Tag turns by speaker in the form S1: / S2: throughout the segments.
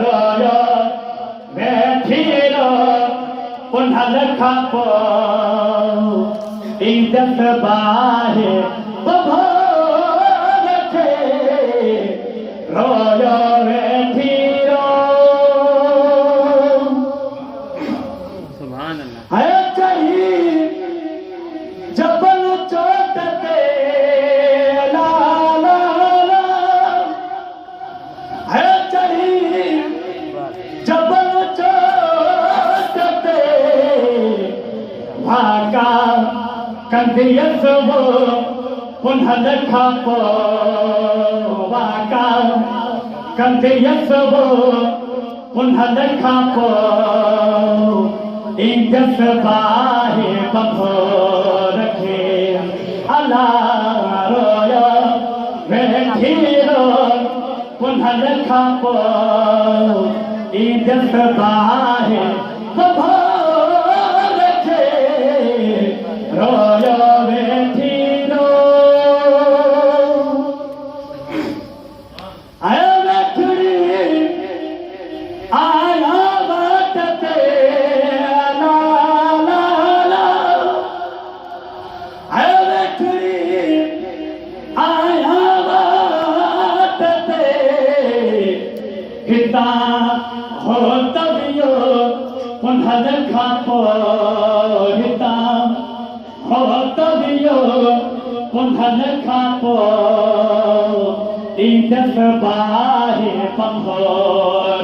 S1: Royo, Vetiro, Punhalakapo, in the Bahe, Babate, Royo, Vetiro,
S2: Subhanallah.
S1: Hayatahi, Jabal Chotate, La La La, Hayatahi, Jabal Chotate, Waka, Kandiyasavo, Punhalakapo, Waka, Kandiyasavo, Punhalakapo, in the Bahe Baborake, Allah Roya, Vetiro, Punhalakapo, in the Bahe Baborake, Roya Vetiro. I am a tree, I am a Hita ho tabiyo punhalakapo hita ho tabiyo punhalakapo idas bahe pamho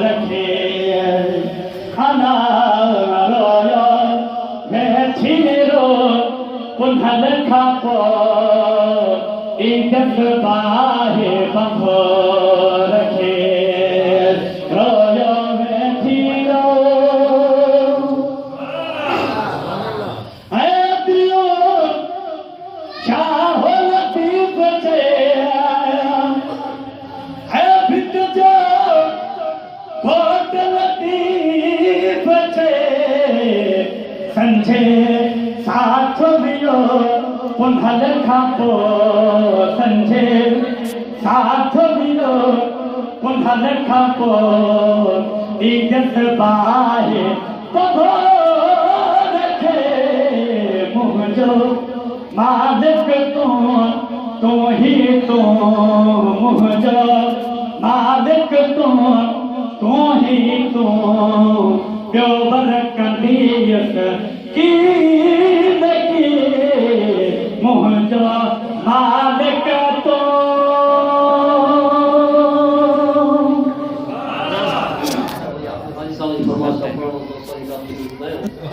S1: rakhe khana royo methiro punhalakapo idas bahe pamho rakhe संझे साथ मिलो पुनहलखापो संझे साथ मिलो पुनहलखापो इज्जत बाहे कभो रखे मुझो मालिक तू ही तू मुझो मालिक तू ही तू प्योबर कंदीयत की लगी मुझो मालिक तो
S2: Sorry for what I